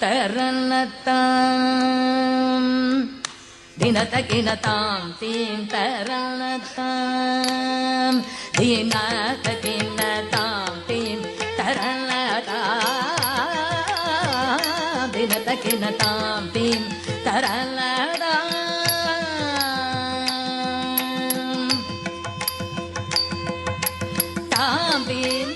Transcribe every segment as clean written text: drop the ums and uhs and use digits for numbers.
ತರನತಾಂ ದಿನತಕಿನತಾಂ ತೀಂ ತರನತಾಂ ದಿನತಕಿನತಾಂ ತೀಂ ತರನತಾಂ ದಿನತಕಿನತಾಂ ತೀಂ ತರನತಾಂ ತಾಂ ತೀಂ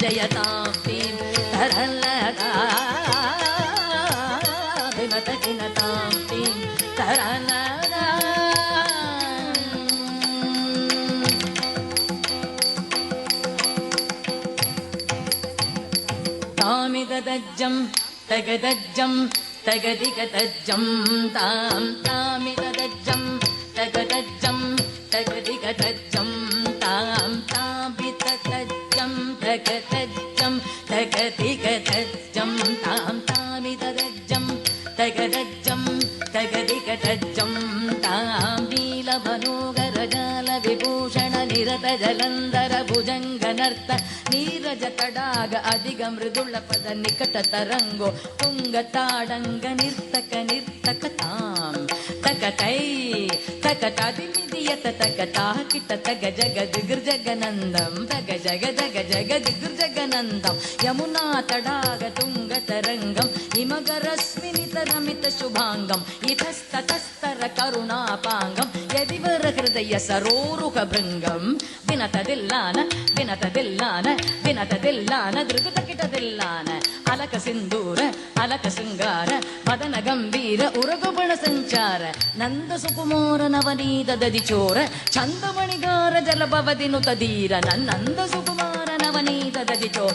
जयतां तीं तरलतां विमतकिनतां तीं तरलतां तामिदज्जं तगदज्जं तगदिगतज्जं तां तामिदज्जं तगदज्जं तगदिगतज्जं तां तामिदज्जं तगदज्जं तगदिगतज्जं तां तामिदज्जं तगदज्जं तगदिगतज्जं तां नीलमनोगरजाल विभूषण निरत जलंधर भुजंगनर्त नीरज तडाग अधिग मृदुल पद निकट तरंगो तुंग ताडंग निर्तक निर्तक तां तकतै तकतादिमिदियत तकता किट तग जग दिग्र जगनंदं तग जग जग जग दिग्र जगनंदं यमुना तडाग तुंग तरंगं हिमगरस्मिनित रमित शुभांगं इतस्ततस्तर करुणापांगं यदिवर हृदय सरोरुह भृंगं दिनतदिल्लान दिनतदिल्लान दिनतदिल्लान दृगुतकिटदिल्लान अलक सिंदूर अलक सिंगार मदन गंभीर उरगुबण संचार नंद सुकुमार नवनीत ददिचोर चंदमणिगार जलभवदिनुत धीर नंद सुकुमार नवनीत ददिचोर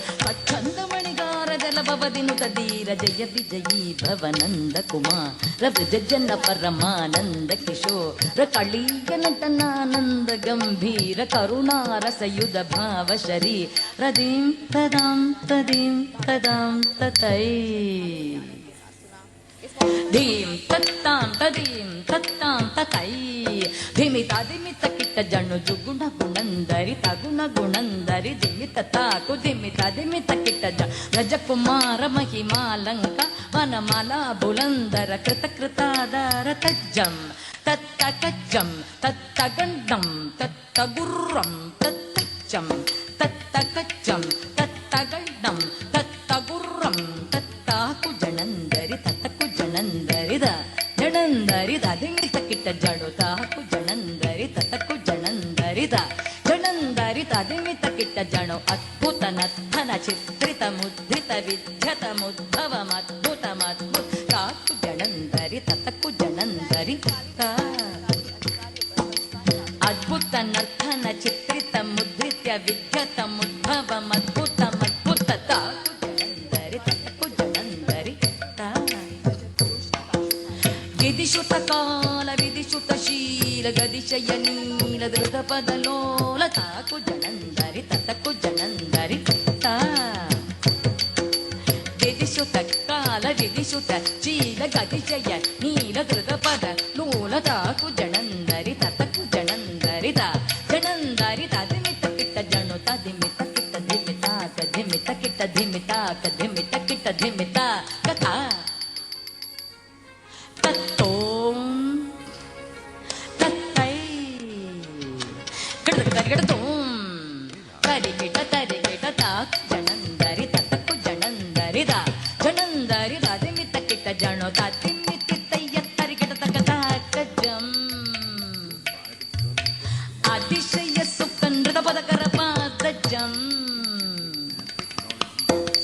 चंदमणिगार जलभवदिनुत धीर जय विजयी भव नंद कुमार ब्रजजन परमानंद किशोर कलिय नटनानंद गंभीर करुणा रसयुध भाव शरीर रदीं तदां तदीं तदां ततै धीं तत्तां तदीं तत्तां ततै धिमिता धिमित किट जनु जुगुण गुणंदरि तगुण गुणंदरि धिमित ताकु धिमिता धिमित किट रजकुमार महिमालंक वनमाला बुलंदर कृत कृतादार तज्जं तत्तकज्जं तत्तगंडं तत्तगुर्रं तत्तज्जं तत्तकज्जं तत्तगंडं तत्तगुर्रं तत्ताकु जनंदरि तत्तकु जनंदरि द जनंदरि द धिमित किट जडु ताकु जनंदरि तत्तकु जनंदरि द जनंदरि द धिमित किट जणु अद्भुत नद्धन चित्रित मुद्रित विद्यत मुद्भवम अद्भुतम अद्भुत ताकु जनंदरि तत्तकु जनंदरि अद्भुत नर्धन चित्रित मुद्रित विद्यत मुद्भवम अद्भुतम अद्भुत ताकु जनंदरि तत्तकु जनंदरि विदिशुत काल विदिशुत शील गदिशय नील धृत पदलोल ताकु जनंदरि तत्तकु जनंदरि विदिशुत काल विदिशुत शील गदिशय नील धृत पद लोल ताकु जनंदरि तत्तकु जनंदरि जनंदरि धिमित किट जणु तदिमित किट धिमिता धिमित किट धिमिता धिमित किट धिमिता कथा तत्तों तत्तै गडगडगडतों तरिगिट तरिगिट ताक जनंदरि तत्तकु जनंदरि दा जनंदरि दा धिमित किट जणु तदिमिति तय्य तरिगिट तकताकजं अतिशय सुखनृत पदकर पादजं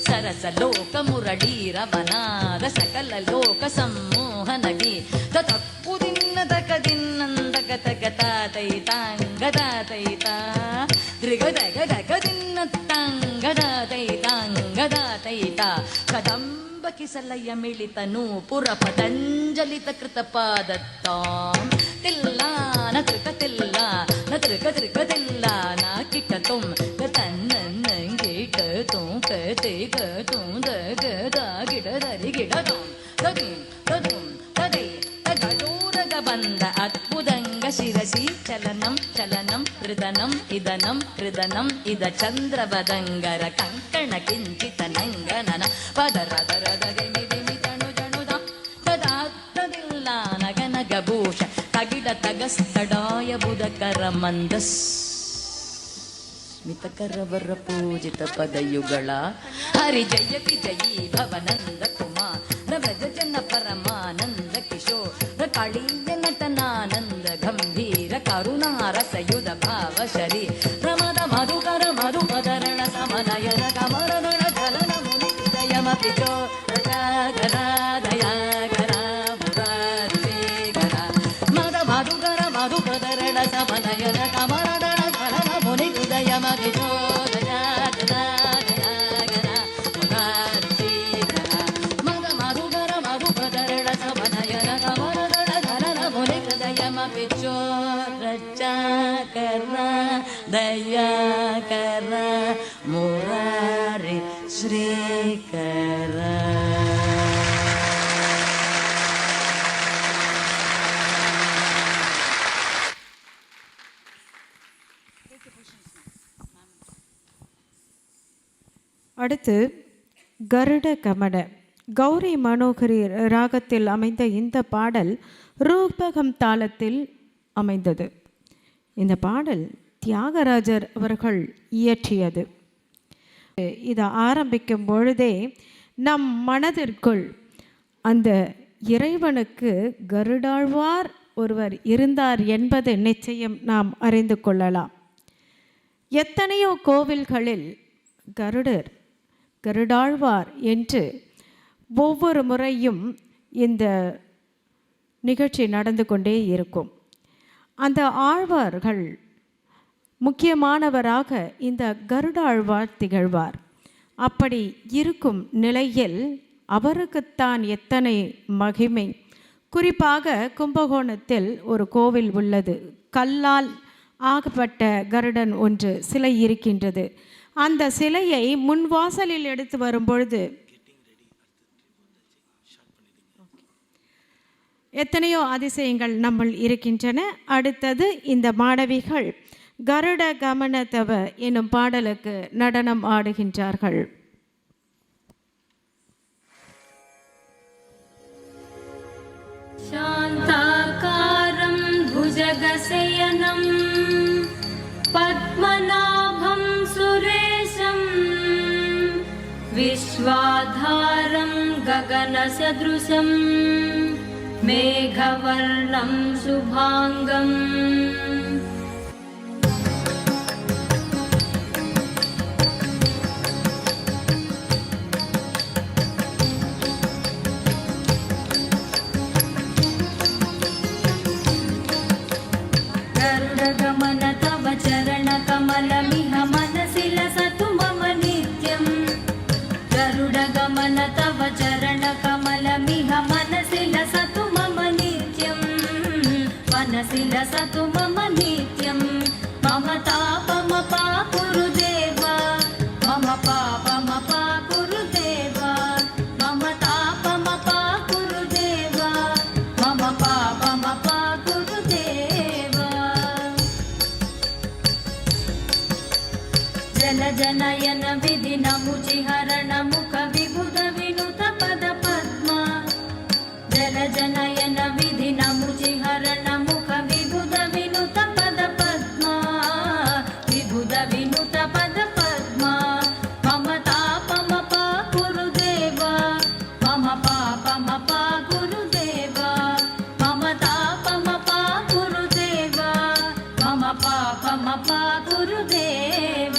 सरस लोक मुरडीर वनाद सकल लोक सम्मोहनगी ततपुदिन्न तकदिन्नन्दक तकतातैताङ्गदातैता दृगदगदगदिन्न ताङ्गदातैताङ्गदातैता कदम्ब ಕಿಸಲಯ್ಯ ಮಿಳಿತನು ಪುರ ಪತಂಜಲಿತ ಕೃತ ಪಾದತ್ತಾಂ ತಿಲ್ಲಾನ ತೃಕ ತಿಲ್ಲ ನ ತೃಕ ತೃಕ ತಿಲ್ಲ ನಾ ಕಿಟ್ಟ ತುಂ ತನ್ನ ಗಿಟ ತುಂ ಕತೆ ಕ ತುಂ ದ ಗ ದ ಗಿಡ ದರಿ ಗಿಡ ತುಂ ತದುಂ ತದುಂ ತದೆ ತಗಡೋರಗ ಬಂದ ಅದ್ಭುತಂಗ ಶಿರಸಿ ಚಲನಂ ಚಲನಂ ಹೃದನಂ ಇದನಂ ಹೃದನಂ ಇದ ಚಂದ್ರವದಂಗರ ಕಂಕಣ ಕಿಂಚಿತ ನಂಗನನ ಪದರದರದಗೆ ಮಿದಿಮಿ ತಣು ಜಣುದ ತದಾತ್ತದಿಲ್ಲ ನಗನಗಭೂಷ ತಗಿಡ ತಗಸ್ತಡಾಯ ಬುಧಕರ ಮಂದಸ್ ಮಿತಕರವರ ಪೂಜಿತ ಪದಯುಗಳ ಹರಿ ಜಯ ವಿಜಯೀ ಭವನಂದ ಕುಮಾರ ವ್ರಜ ಜನ ಪರಮಾನಂದ ಕಿಶೋರ ಕಾಳೀಯ ನಟನಾನಂದ ಗಂಭೀರ ಕರುಣಾರಸಯುಧ ಭಾವ ಶರೀ ಪ್ರಮದ ಮಧುಕರ ಮಧುಪದರಣ ಸಮನಯನ ಕಮರದಳ ಚಲನ ಮುನಿ ಹೃದಯಮಪಿ ಚೋರ ದಯಾಕರ ಮುರಾರಿಶೇಖರ ಮದ ಮಧುಕರ ಮಧುಪದರಣ ಸಮನಯನ ಕಮರದಳ ಚಲನ ಮುನಿ ಹೃದಯಮಪಿ ಚೋರ ದಯಾಕರ ಮುರಾರಿ ಶ್ರೀಕರ. அடுத்து கருட கமன கௌரி மனோகரி ராகத்தில் அமைந்த இந்த பாடல் ரூபகம் தாளத்தில் அமைந்தது. இந்த பாடல் தியாகராஜர் அவர்கள் இயற்றியது. இதை ஆரம்பிக்கும் பொழுதே நம் மனதிற்குள் அந்த இறைவனுக்கு கருடாழ்வார் ஒருவர் இருந்தார் என்பது நிச்சயம் நாம் அறிந்து கொள்ளலாம். எத்தனையோ கோவில்களில் கருடாழ்வார் என்று ஒவ்வொரு முறையும் இந்த நிகழ்ச்சி நடந்து கொண்டே இருக்கும். அந்த ஆழ்வார்கள் முக்கியமானவராக இந்த கருடாழ்வார் திகழ்வார். அப்படி இருக்கும் நிலையில் அவருக்குத்தான் எத்தனை மகிமை. குறிப்பாக கும்பகோணத்தில் ஒரு கோவில் உள்ளது. கல்லால் ஆகப்பட்ட கருடன் ஒன்று சிலை இருக்கின்றது. அந்த சிலையை முன்வாசலில் எடுத்து வரும்பொழுது எத்தனையோ அதிசயங்கள் நம்மள் இருக்கின்றன. அடுத்தது இந்த மாணவிகள் கருட கமனதவ எனும் பாடலுக்கு நடனம் ஆடுகின்றார்கள். சாந்தாகாரம் புஜகசயனம் பத்மநாபம் சுரேஷம் விஸ்வாதாரம் ககனசத்ருஷம் மேகவர்ணம் சுபாங்கம் கருடகமன தவ சரண கமலமிஹ மனசி லசது மம நித்யம் கருடகமன தவ சரண கமலமிஹ மனசி லசது மம நித்யம் मनसि लसतु मम नित्यं मम तापमपा कुरुदेव मम पापमपा कुरुदेव मम तापमपा कुरुदेव मम पापमपा कुरुदेव जलजनयन विधि नमुचिहरण मुख विबुध विनुत पद पद्मा जलजनयन विधि नमुचिहरण मुख विबुध विनुत पद पद्मा विबुध विनुत पद पद्मा मम तापमपा कुरुदेव मम पापमपा कुरुदेव मम तापमपा कुरुदेव मम पापमपा कुरुदेव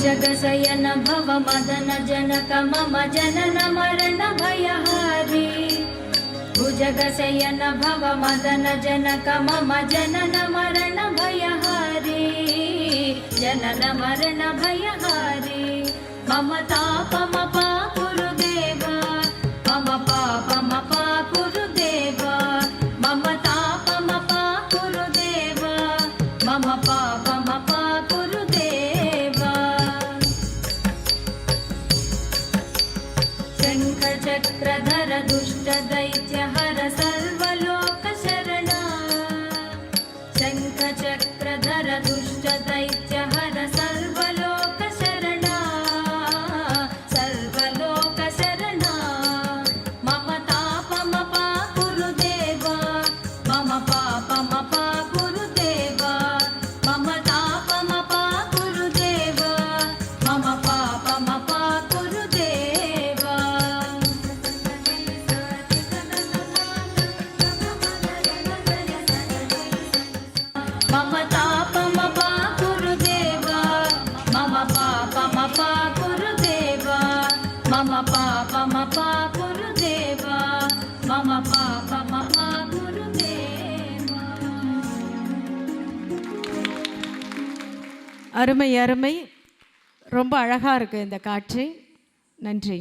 जगशयन भव मदन जनक मम जनन मरण भयहारी भुज जगशयन भव मदन जनक मम जनन मरण भयहारी जनन मरण भयहारी मम तापमपा गुरुदेव मम पापमपा गुरुदेव मम तापमपा गुरुदेव मम पापमपा गुरुदेव शङ्खचक्रधर दुष्ट दैत्यहर सर्वलोक शरणा शङ्खचक्रधर दुष्ट दैत्यहर सर्वलोक शरणा सर्वलोक शरणा मम तापमपा गुरुदेव मम पापमपा गुरुदेव मम तापमपा गुरुदेव मम पापमपा गुरुदेव मम तापमपा गुरुदेव मम पापमपा गुरुदेव मम पापमपा गुरुदेव मम पापमपा गुरुदेव அருமை அருமை. ரொம்ப அழகாக இருக்குது இந்த காட்சி. நன்றி.